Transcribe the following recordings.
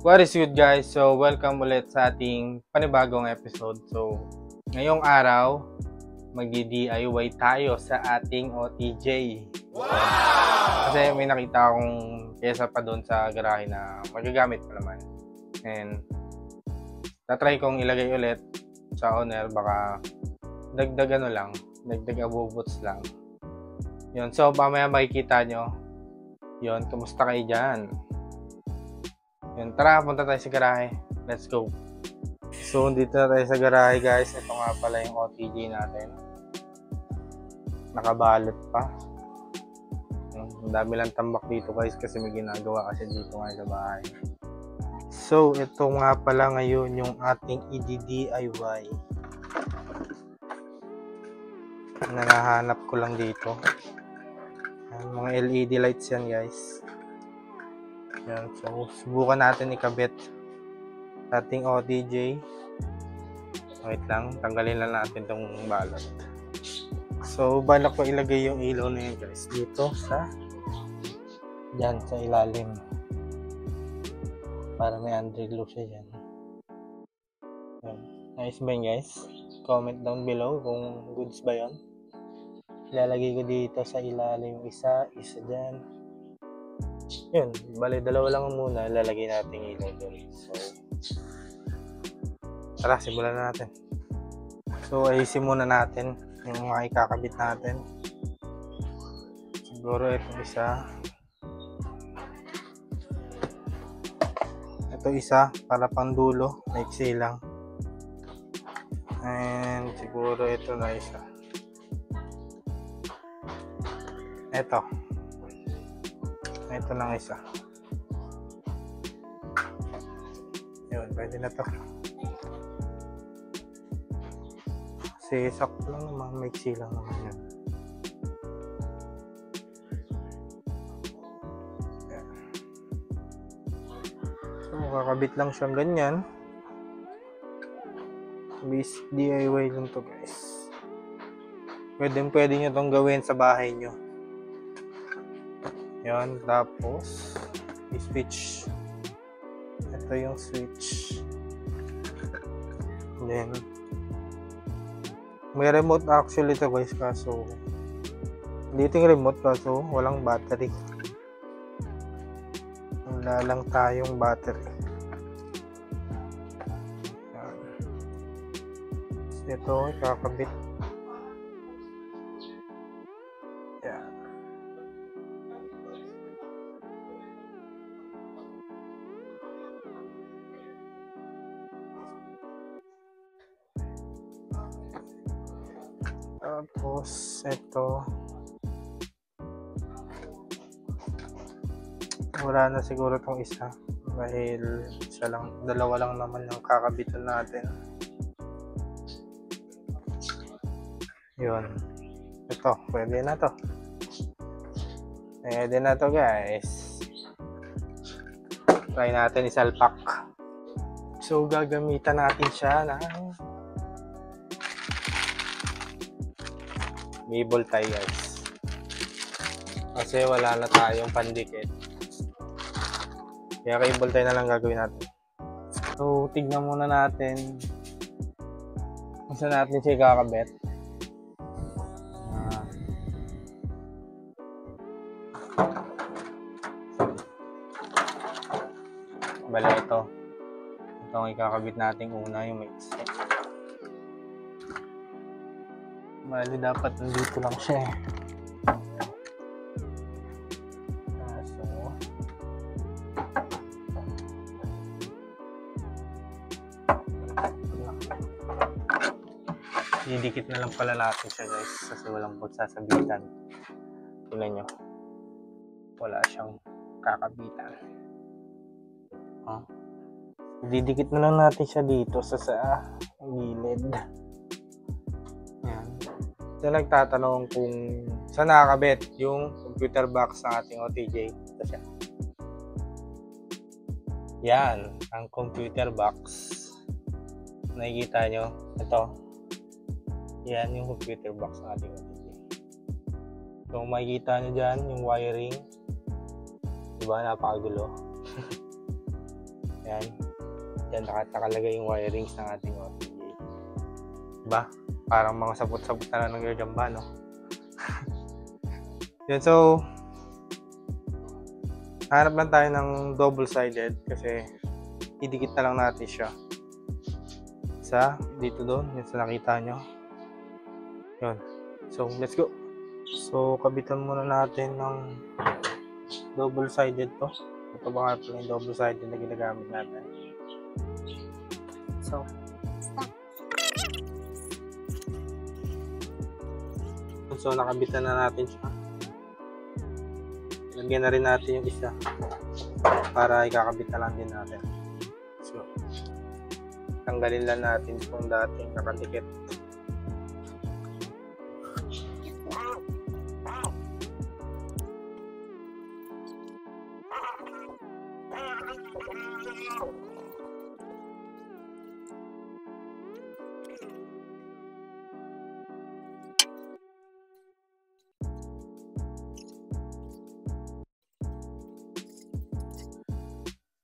What is good guys? So welcome ulit sa ating panibagong episode. So ngayong araw magdi-DIY tayo sa ating OTJ. Wow! Kasi may nakita akong pyesa pa doon sa garahe na magagamit pa naman. And tatry kong ilagay ulit sa owner, baka dagdag abubots lang. Yun, so mamaya makikita nyo. Yun, kamusta kayo dyan? Yun, tara, punta tayo sa garahe. Let's go. So, dito na tayo sa garahe, guys. Ito nga pala yung OTJ natin. Nakabalot pa. Ang dami lang tambak dito, guys, kasi may ginagawa kasi dito nga sa bahay. So, ito nga pala ngayon yung ating i-DIY. Nanahanap ko lang dito. Mga LED lights yan, guys. Yan, so subukan natin ikabit ating OTJ. Wait lang, tanggalin lang natin tong balot. So balak ko ilagay yung ilaw na yun, guys, dito sa dyan sa ilalim para may underglow siya dyan. Yan. Nice ba yun, guys? Comment down below kung goods ba yun. Ilalagay ko dito sa ilalim yung isa dyan. Yun, bali dalawa lang muna ilalagay natin ilaw doon. So tara, simulan na natin. So ayusin muna natin yung mga ikakabit natin. Siguro ito isa, ito isa para pang dulo, maiksi lang. And siguro ito na isa, ito lang isa. Yun, pwede na to. Kasi sakto lang naman, maiksi lang naman yun. So, kakabit lang siyang ganyan. Basic DIY lang to, guys. Pwede nyo tong gawin sa bahay nyo. Yan, tapos i-switch. Ito yung switch. Then may remote actually ito, guys, kaso dito yung remote kaso walang battery. Wala lang tayong battery. Yan. Ito kakabit. Yan. Tapos ito wala na siguro itong isa dahil dalawa lang naman yung kakabitan natin. Yun, ito pwede na to, guys. Try natin isalpak. So gagamitan natin siya ng cable tie, guys, kasi wala na tayong pandikit, kaya cable tie na lang gagawin natin. So tignan muna natin kung saan natin siya kakabit. Bali ito ang ikakabit natin una, yung mix. Bali dapat nandito lang siya eh. So didikit na lang pala natin siya, guys, kasi walang pagsasabitan. Tingnan nyo, wala siyang kakabitan. Didikit na lang natin siya dito sa gilid. So nagtatanong kung saan nakakabit yung computer box ng ating OTJ. Ito siya. Yan, ang computer box. Nakikita nyo? Ito. Yan yung computer box ng ating OTJ. So makikita nyo dyan yung wiring. Diba? Napakagulo. Yan. Yan nakalagay yung wirings ng ating OTJ. Diba? Parang mga sabot-sabot na lang ng gagamba, no? Yan, so hanap lang tayo ng double-sided kasi idikit na lang natin siya sa dito doon, yun sa nakita nyo. Yun. So, let's go. So, kabitan muna natin ng double-sided to. Ito ba nga pala yung double-sided na ginagamit natin. So, nakabitan na natin siya. Lagyan na rin natin yung isa para ikakabit na lang din natin. So, tanggalin lang natin itong dating nakadikit.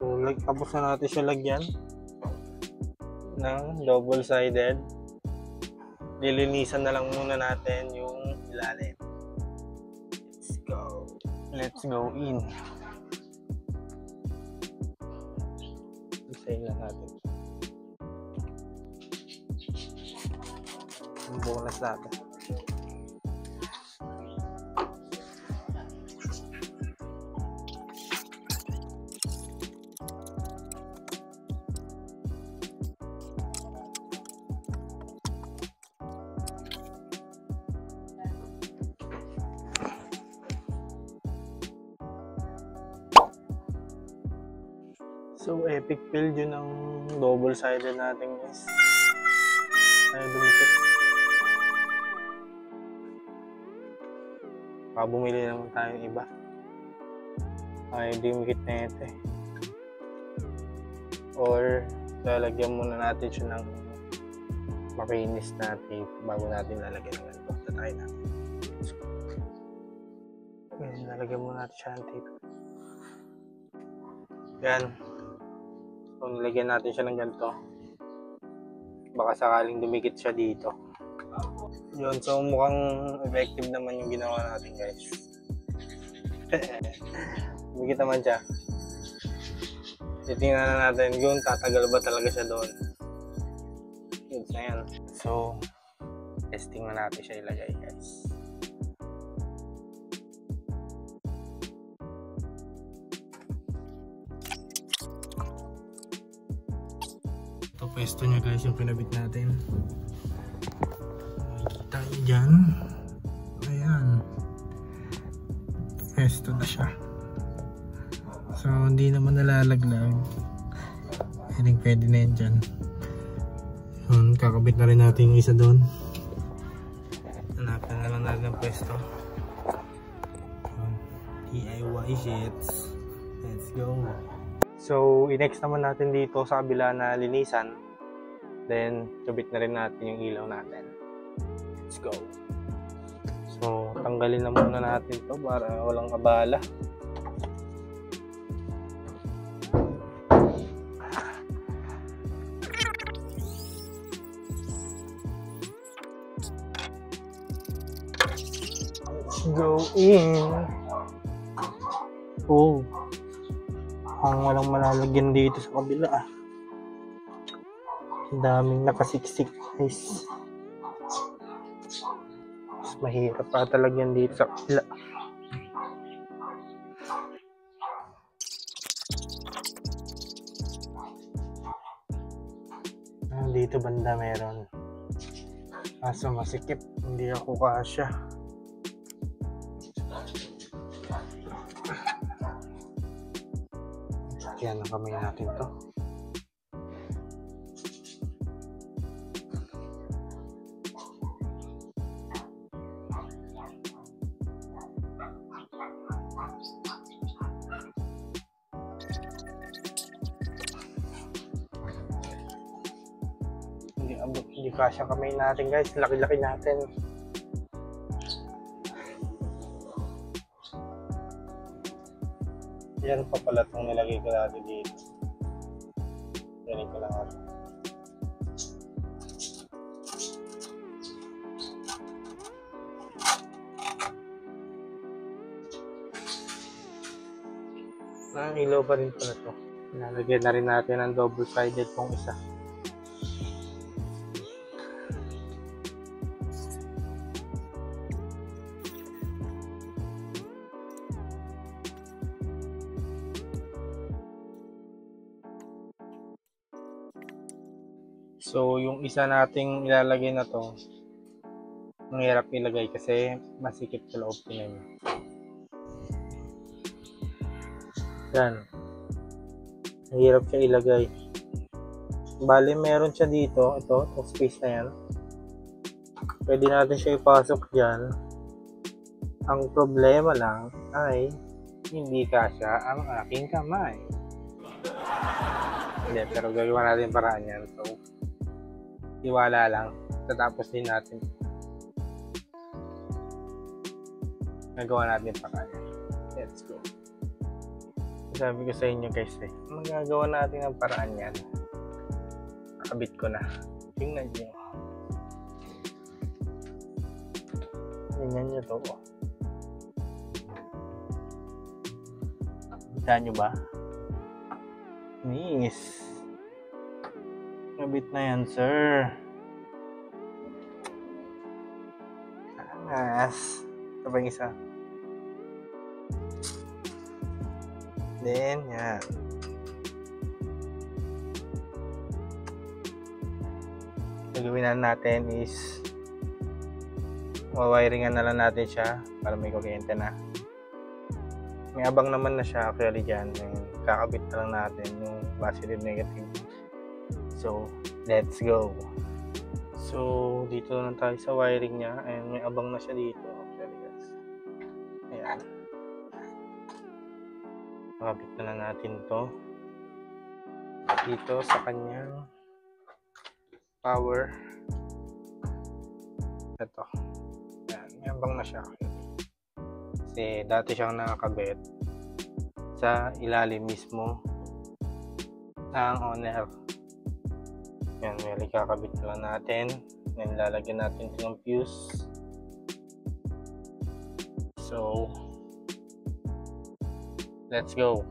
So, tapos na natin siya lagyan ng double-sided. Lilinisan na lang muna natin yung ilalim. Let's go. Let's go in. Isayin lang natin. Yung bonus natin. So, epic build yun ng double-sided natin, guys. Ay, dumikit. Bumili naman tayo ng iba. Ay, dumikit na ito eh. Or, lalagyan muna natin siya ng makinis na tape bago natin lalagyan ng ganito. Tatry natin. Ayan, lalagyan muna natin siya ng tape. Yan. So, nilagyan natin siya ng ganito. Baka sakaling dumikit siya dito. Yun, so mukhang effective naman yung ginawa natin, guys. Dumikit naman siya. Titingnan na natin yun, tatagal ba talaga siya doon. Yun, na yan. So, testing na natin siya ilagay, guys. Ito pwesto niya, guys, yung pinabit natin. Makikita niyo dyan. Ayan. Pwesto na siya. So, hindi naman nalalaglag. Pwede na yan dyan. Yun, kakabit na rin natin yung isa doon. Hanapin na lang natin ang pwesto. DIY shits. Let's go. So, i-next naman natin dito sa kabila na linisan. Then, kabit na rin natin yung ilaw natin. Let's go. So, tanggalin na muna natin to para walang abala. Let's go in. Oh. Ang walang malalagyan dito sa kabila ah. Ang daming nakasiksik, guys. Mas mahirap pa talagyan dito sa kabila. Dito banda meron. Kaso masikip, hindi ako kasya. Yan ang kamay natin to. Hindi kasya kamay natin, guys. Laki-laki natin. Yan pa pala itong nilagay ko natin dito. kailangan. Ilaw pa rin pala to. Nalagyan na rin natin ng double-sided pong isa. So, yung isa nating ilalagay na to, ang hirap ilagay kasi masikip sa loob niya. Yan. Ang hirap siya ilagay. Bale, meron siya dito. Ito, itong space na yan. Pwede natin siya ipasok dyan. Ang problema lang ay hindi kasya ang aking kamay. Hindi, pero gagawa natin paraan yan. So, iwala lang. Tatapos din natin. Nagawa natin paraan yan. Let's go. Sabi ko sa inyo guys magagawa natin ang paraan yan. Nakabit ko na. Tingnan nyo. Tingnan nyo to. Kita nyo ba? Nice. Nakabit na yan, sir. Angas. Ito ba yung isa? Then, yan. Gagawin natin is wawiringan na lang natin siya para may kuryente na. May abang naman na siya actually dyan. Kakabit na lang natin yung positive negative. So, let's go. So, dito na tayo sa wiring niya. And may abang na siya dito actually guys. Ayan. Makabit na lang natin to dito sa kanyang power. Ito. Yan. May ambang na siya. Kasi dati siyang nakakabit sa ilalim mismo ng owner. Yan. May kakabit na lang natin. Then lalagyan natin ito ng fuse. So, let's go.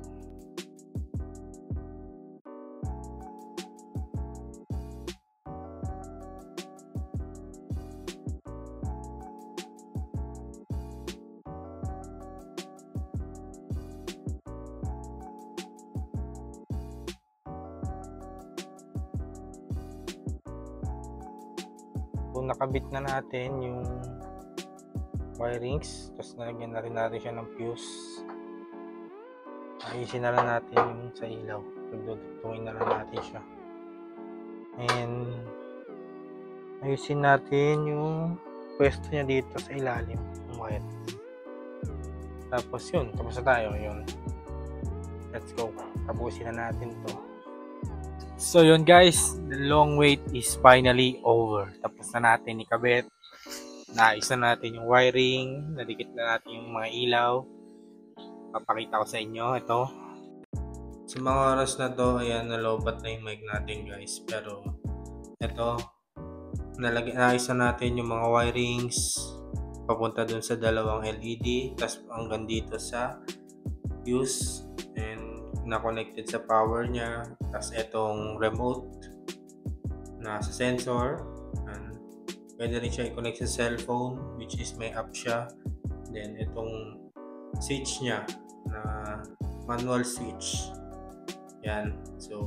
So, nakabit na natin yung wirings. Tapos nalagyan na rin natin siya ng fuse. Ayusin na lang natin yung sa ilaw. Pagdudugtungin na lang natin siya. And ayusin natin yung pwesto niya dito sa ilalim ng wire. Tapos yun. Tapos na tayo. Yun. Let's go. Tapusin na natin to. So yun guys. The long wait is finally over. Tapos na natin ikabit. Naayos na natin yung wiring. Nadikit na natin yung mga ilaw. Papakita ko sa inyo ito. Sa mga oras na to, ayan, nalobat na yung mic natin guys. Pero ito, naayos na natin yung mga wirings papunta dun sa dalawang LED, tapos hanggang dito sa fuse, and na-connected sa power niya. Tapos itong remote na sa sensor, and pwede rin siya i-connect sa cellphone, which is may app siya. Then itong switch niya na manual switch. Yan. So,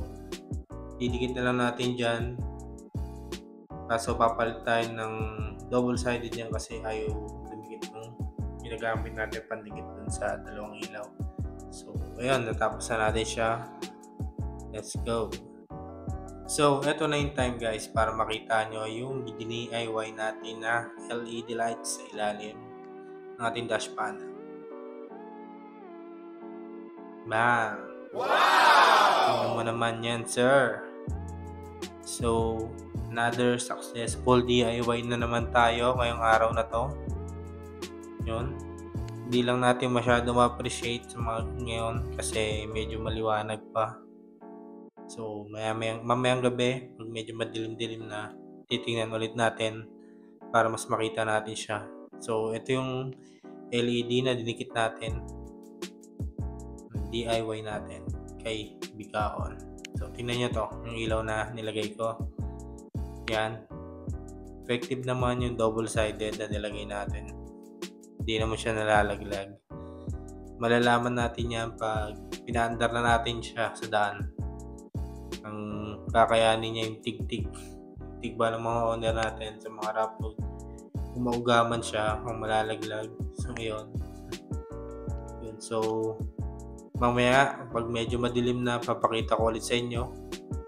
didikit na lang natin dyan. Kaso papalit tayo ng double-sided yan kasi ayaw dumikit ng ginagamit natin pandikit dun sa dalawang ilaw. So, ayun. Natapos na natin siya. Let's go. So, eto na yung time guys para makita nyo yung DIY natin na LED lights sa ilalim ng ating dash panel. Bang! Wow! Tingnan mo naman yan, sir. So, another successful DIY na naman tayo ngayong araw na to. Yun. Hindi lang natin masyado ma-appreciate sa mga ngayon kasi medyo maliwanag pa. So mamayang gabi, pag medyo madilim-dilim na, titingnan ulit natin para mas makita natin siya. So ito yung LED na dinikit natin, DIY natin kay Bikaon. So tingnan nyo to, yung ilaw na nilagay ko. Yan. Effective naman yung double-sided na nilagay natin. Hindi naman siya nalalaglag. Malalaman natin yan pag pinaandar na natin siya sa daan. Ang kakayanin niya yung tig-tig. Tig ba ng mga owner natin sa mga rough road. Kung maugaman siya, kung malalaglag. So yun. So mamaya, pag medyo madilim na, papakita ko ulit sa inyo.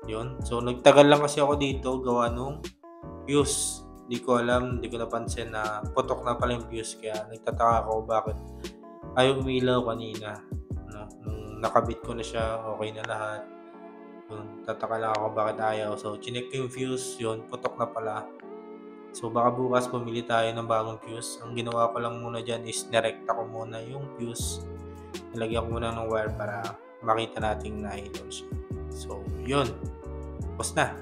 Yun. So nagtagal lang kasi ako dito gawa nung fuse. Hindi ko alam, hindi ko napansin na putok na pala yung fuse, kaya nagtataka ako bakit ayaw umilaw kanina. Nung nakabit ko na siya, okay na lahat. Tataka lang ako bakit ayaw. So chinek ko yung fuse, yun, putok na pala. So baka bukas pumili tayo ng bagong fuse. Ang ginawa ko lang muna dyan is nirekta ko muna yung fuse. Nilagyan ko muna ng wire para makita natin na ito siya. So yun, tapos na.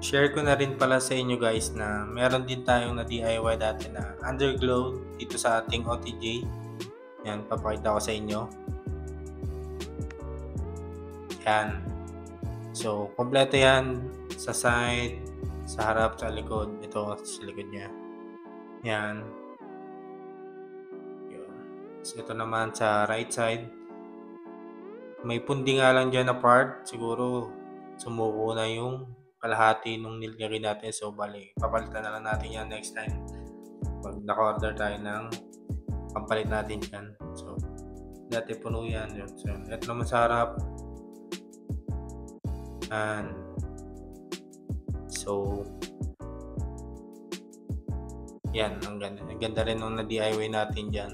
Share ko na rin pala sa inyo guys na meron din tayong na DIY dati na underglow dito sa ating OTJ. Yan, papakita ko sa inyo. Yan. So, kompleto yan sa side, sa harap, sa likod. Ito, sa likod niya. Yan. Yun. So, ito naman sa right side. May pundi nga lang dyan na part. Siguro, sumuko na yung kalahati nung nilagay natin. So, bali, papalitan na lang natin yan next time. Pag naka-order tayo ng pampalit natin yan. So, dati puno yan. So, ito naman sa harap. And, so, yan. Ang ganda rin nung na-DIY natin dyan.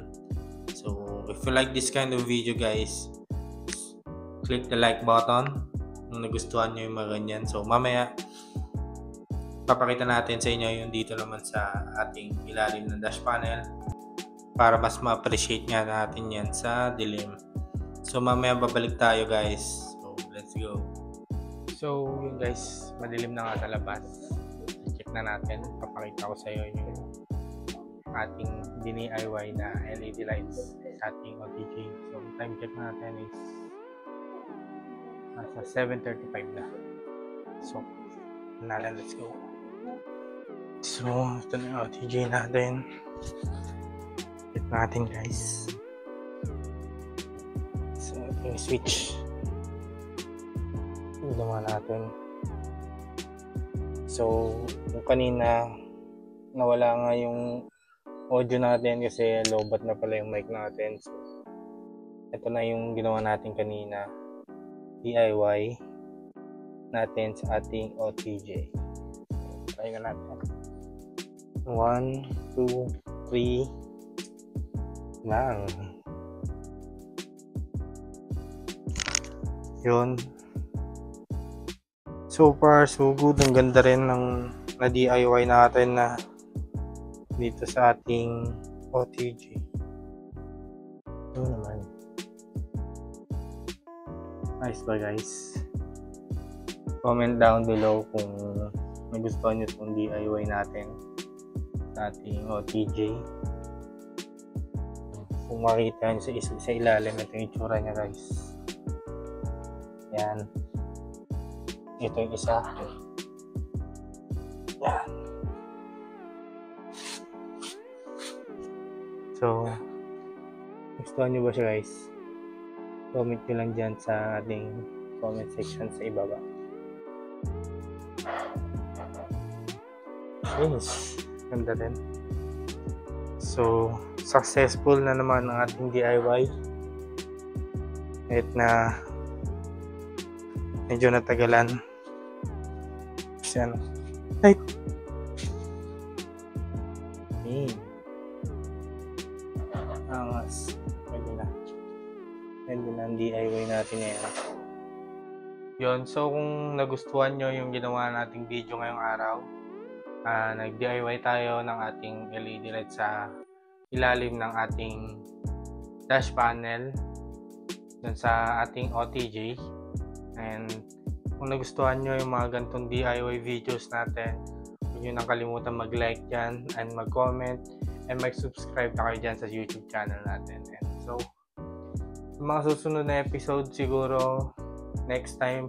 So, if you like this kind of video guys, click the like button kung nagustuhan nyo yung mga ganyan. So mamaya papakita natin sa inyo yung dito naman sa ating ilalim ng dash panel para mas ma-appreciate nga natin yan sa dilim. So mamaya babalik tayo guys. So let's go. So yun guys, madilim na nga sa labas. Check na natin, papakita ko sa iyo yung ating DIY na LED lights sa ating OTG. So time check natin is nasa 7:35 na. So let's go. So ito na yung OTG natin. Check natin guys. So ito yung switch. Ginawa natin. So yung kanina nawala nga yung audio natin kasi lowbat na pala yung mic natin. So ito na yung ginawa natin kanina, DIY natin sa ating OTJ. Try na natin. 1, 2, 3 lang. Yun. So far, so good. Ang ganda rin ng na-DIY natin na dito sa ating OTG. Ito naman. Nice ba guys? Comment down below kung nagustuhan nyo itong DIY natin sa ating OTJ. Kung makita nyo sa ilalim, ito yung itsura nya guys. Yan. Ito yung isa. Yan. So, gustuhan nyo ba siya guys? Comment nyo lang dyan sa ating comment section sa ibaba. Yes, ganda rin. So, successful na naman ang ating DIY. Kahit na medyo natagalan. Yan. Right. Angas. Pwede na ang DIY natin ngayon. Yun, so kung nagustuhan nyo yung ginawa nating video ngayong araw, nag-DIY tayo ng ating LED light sa ilalim ng ating dash panel dun sa ating OTJ, and kung nagustuhan nyo yung mga ganitong DIY videos natin, huwag nyo nang kalimutan mag-like dyan and mag-comment and mag-subscribe na kayo dyan sa YouTube channel natin. And so, sa mga susunod na episode siguro next time,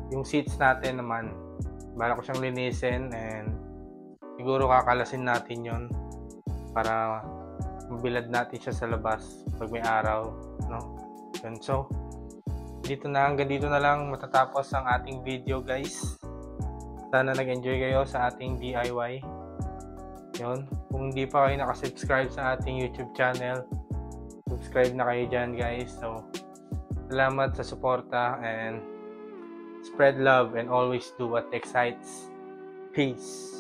yung seats natin naman, bala ko siyang linisin and siguro kakalasin natin yon para mabilad natin siya sa labas pag may araw, no? Yun. So, hanggang dito na lang matatapos ang ating video, guys. Sana nag-enjoy kayo sa ating DIY. Yun. Kung hindi pa kayo nakasubscribe sa ating YouTube channel, subscribe na kayo dyan, guys. So, salamat sa suporta and spread love and always do what excites. Peace.